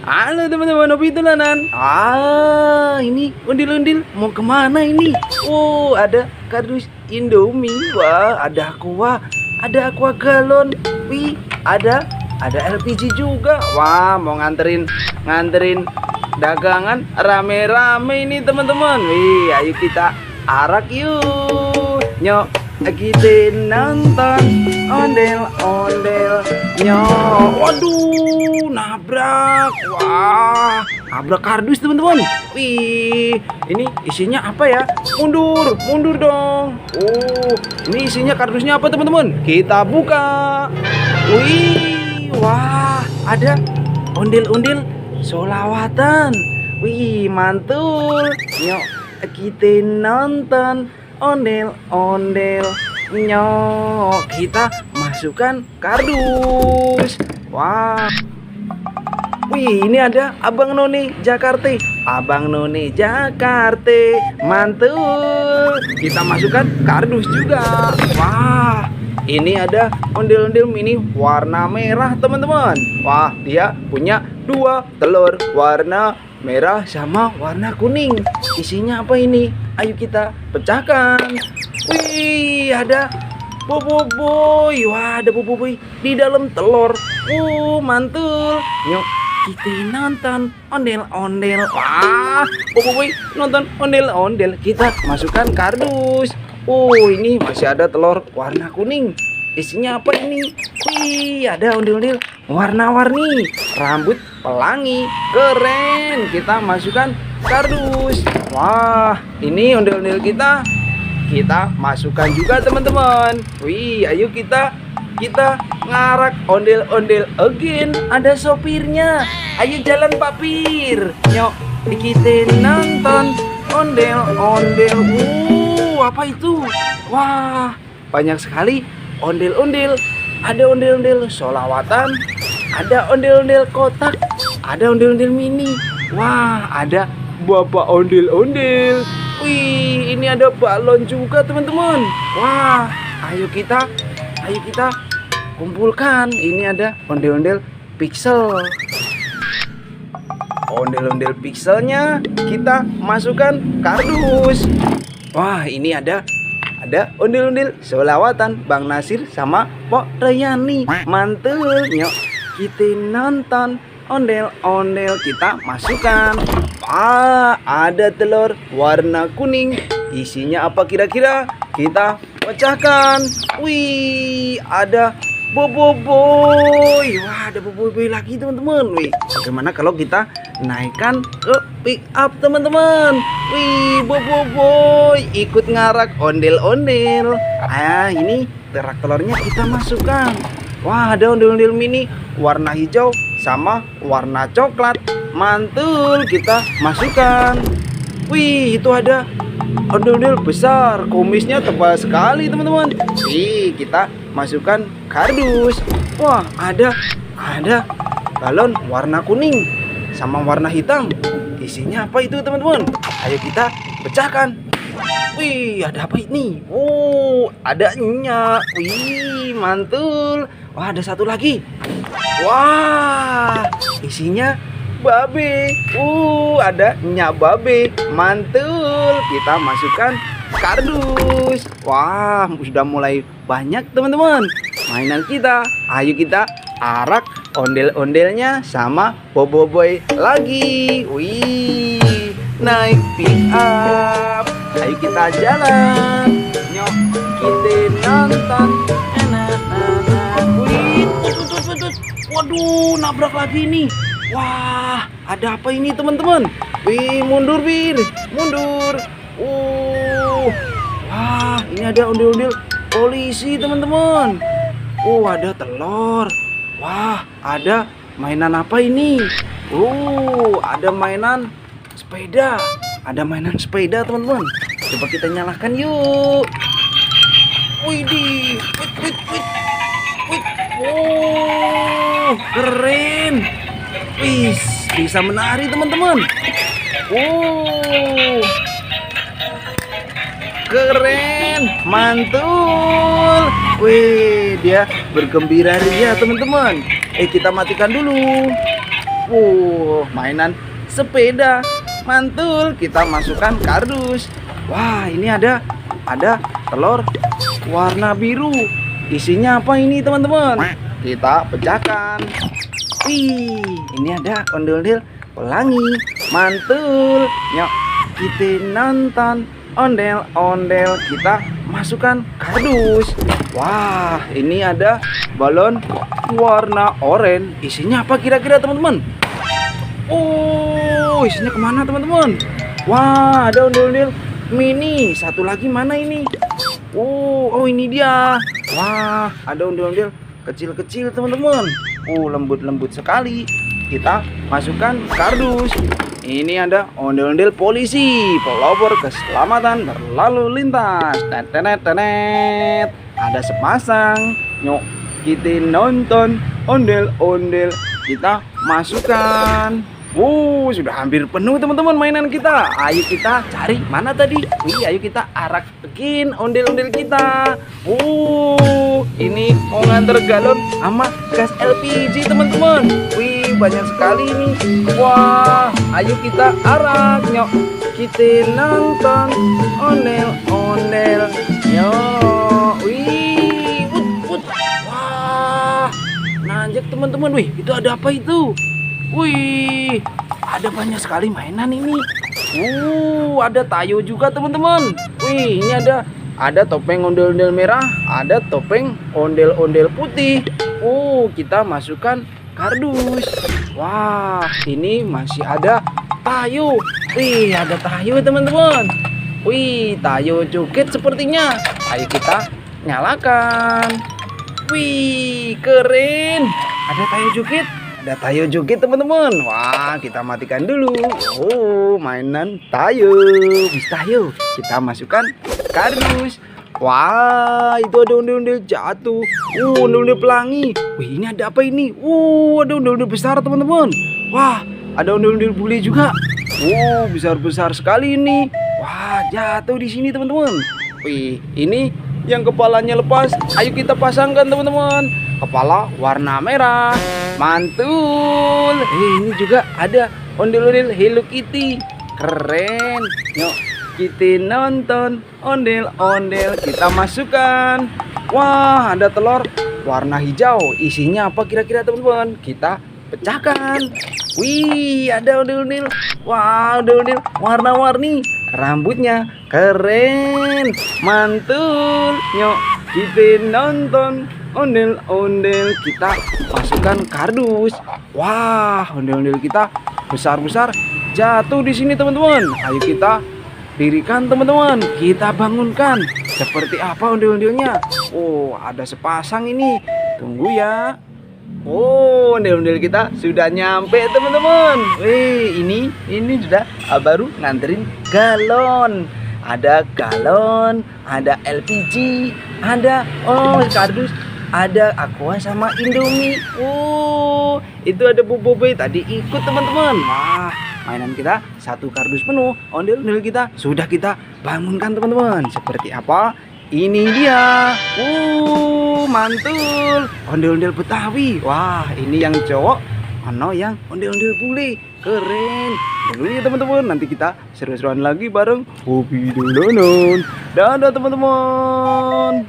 Halo teman-teman, Novi Tulanan. Ini undil-undil mau kemana ini? Oh, ada kardus Indomie. Wah, ada aqua galon. Wih, ada LPG juga. Wah, mau nganterin dagangan rame-rame ini teman-teman. Wih, ayo kita arak yuk. Nyok, kita nonton ondel-ondel. Nyok, waduh, nabrak. Wah, nabrak kardus teman-teman. Wih, ini isinya apa ya? Mundur dong. Oh, ini isinya kardusnya apa teman-teman? Kita buka. Wih, wah, ada ondel-ondel solawatan. Wih, mantul. Nyok, kita nonton ondel-ondel. Nyok, kita masukkan kardus. Wah. Wih, ini ada Abang None Jakarta. Abang None Jakarta, mantul. Kita masukkan kardus juga. Wah, ini ada ondel-ondel mini warna merah teman-teman. Wah, dia punya 2 telur warna merah sama warna kuning. Isinya apa ini? Ayo kita pecahkan. Wih, ada boboiboy. Wah, ada boboiboy di dalam telur. Mantul. Yuk, kita nonton ondel-ondel. Wah, boboiboy nonton ondel-ondel. Kita masukkan kardus. Ini masih ada telur warna kuning. Isinya apa ini? Wih, ada ondel-ondel warna-warni. Rambut pelangi. Keren. Kita masukkan kardus. Wah, ini ondel-ondel kita masukkan juga teman-teman. Wih, ayo kita ngarak ondel-ondel again. Ada sopirnya. Ayo jalan Pak Pir. Nyok, kita nonton ondel-ondel. Apa itu? Wah, banyak sekali ondel-ondel. Ada ondel-ondel solawatan, ada ondel-ondel kotak, ada ondel-ondel mini. Wah, ada bapak ondel-ondel. Wih, ini ada balon juga teman-teman. Wah, ayo kita kumpulkan. Ini ada ondel-ondel pixel. Ondel-ondel pixelnya kita masukkan kardus. Wah, ini ada ondel-ondel solawatan Bang Nasir sama Pok Rayani. Mantul. Nyok, kita nonton ondel-ondel. Kita masukkan. Ada telur warna kuning. Isinya apa kira-kira? Kita pecahkan. Wih, ada boboiboy. Wah, ada boboiboy lagi teman-teman. Wih, bagaimana kalau kita naikkan ke pick up teman-teman? Wih, boboiboy ikut ngarak ondel-ondel. Ini terak telurnya kita masukkan. Wah, ada ondel-ondel mini warna hijau sama warna coklat. Mantul, kita masukkan. Wih, itu ada ondel-ondel besar, kumisnya tebal sekali teman-teman. Wih, kita masukkan kardus. Wah, ada balon warna kuning sama warna hitam. Isinya apa itu teman-teman? Ayo kita pecahkan. Wih, ada apa ini? Ada minyak. Wih, mantul. Wah, ada satu lagi. Wah, isinya babe. Ada minyak babe. Mantul. Kita masukkan kardus. Wah, sudah mulai banyak teman-teman mainan kita. Ayo kita arak ondel-ondelnya sama boboiboy lagi. Wih, naik pick up. Ayo kita jalan. Nyok, kita nonton. Wih, tutut. Waduh, nabrak lagi nih. Wah, ada apa ini teman-teman? Wih, mundur Bir, mundur. Wah, ini ada ondel-ondel polisi teman-teman. Ada telur. Wah, ada mainan apa ini? Ada mainan sepeda. Ada mainan sepeda teman-teman. Coba kita nyalakan yuk. Widih, wit. Keren. Wih, bisa menari teman-teman. Keren, mantul. Wih, dia bergembira ria teman-teman. Kita matikan dulu. mainan sepeda. Mantul, kita masukkan kardus. Wah, ini ada telur warna biru. Isinya apa ini teman-teman? Kita pecahkan. Wih, ini ada ondel-ondel pelangi. Mantul. Yuk, kita nonton ondel-ondel. Kita masukkan kardus. Wah, ini ada balon warna oranye. Isinya apa kira-kira teman-teman? Oh, isinya kemana teman-teman? Wah, ada ondel-ondel mini. Satu lagi mana ini? Oh, ini dia. Wah, ada ondel-ondel kecil-kecil teman-teman. Lembut-lembut sekali. Kita masukkan kardus. Ini ada ondel-ondel polisi, pelopor keselamatan berlalu lintas. Tenet. Ada sepasang. Yuk, kita nonton ondel-ondel. Kita masukkan. Sudah hampir penuh teman-teman mainan kita. Ayo kita cari mana tadi? Ayo kita arakin ondel-ondel kita. Ini mau nganter galon sama gas LPG teman-teman. Banyak sekali ini. Wah, ayo kita arak. Yuk, kita nonton ondel-ondel. Yuk, wah, nanjak teman-teman. Itu ada apa itu? Ada banyak sekali mainan ini. Ada tayo juga teman-teman. Ini ada topeng ondel-ondel merah, ada topeng ondel-ondel putih. Kita masukkan kardus. Wah, ini masih ada tayo. Ada tayo teman-teman. Tayo joget sepertinya. Ayo kita nyalakan. Keren. Ada tayo joget. Ada tayo joget teman-teman. Wah, kita matikan dulu. Mainan tayo. Bisa tayo. Kita masukkan kardus. Wah, itu ada ondel-ondel jatuh. Ondel-ondel pelangi. Ini ada apa ini? Ada ondel-ondel besar teman-teman. Wah, ada ondel-ondel bule juga. Besar-besar sekali ini. Wah, jatuh di sini teman-teman. Ini yang kepalanya lepas. Ayo kita pasangkan teman-teman. Kepala warna merah. Mantul. Ini juga ada ondel-ondel Hello Kitty. Keren. Yuk, kita nonton ondel-ondel. Kita masukkan. Wah, ada telur warna hijau. Isinya apa kira-kira teman-teman? Kita pecahkan. Ada ondel-ondel. Wah, ondel-ondel warna-warni. Rambutnya keren. Mantul. Yuk, kita nonton ondel-ondel. Kita masukkan kardus. Wah, ondel-ondel kita besar-besar jatuh di sini teman-teman. Ayo kita dirikan teman-teman. Kita bangunkan. Seperti apa ondel-ondelnya? Ada sepasang ini. Tunggu ya. Ondel-ondel kita sudah nyampe teman-teman. Ini sudah baru nganterin galon. Ada galon, ada LPG, ada kardus, ada Aqua sama Indomie. Itu ada Boboiboy tadi ikut teman-teman. Wah, mainan kita satu kardus penuh. Ondel-ondel kita sudah kita bangunkan teman-teman. Seperti apa? Ini dia. Mantul. Ondel-ondel Betawi. Wah, ini yang cowok. Mana yang ondel-ondel bule. Keren. Dulu ya teman-teman. Nanti kita seru-seruan lagi bareng Hobi Dolonon. Dadah teman-teman.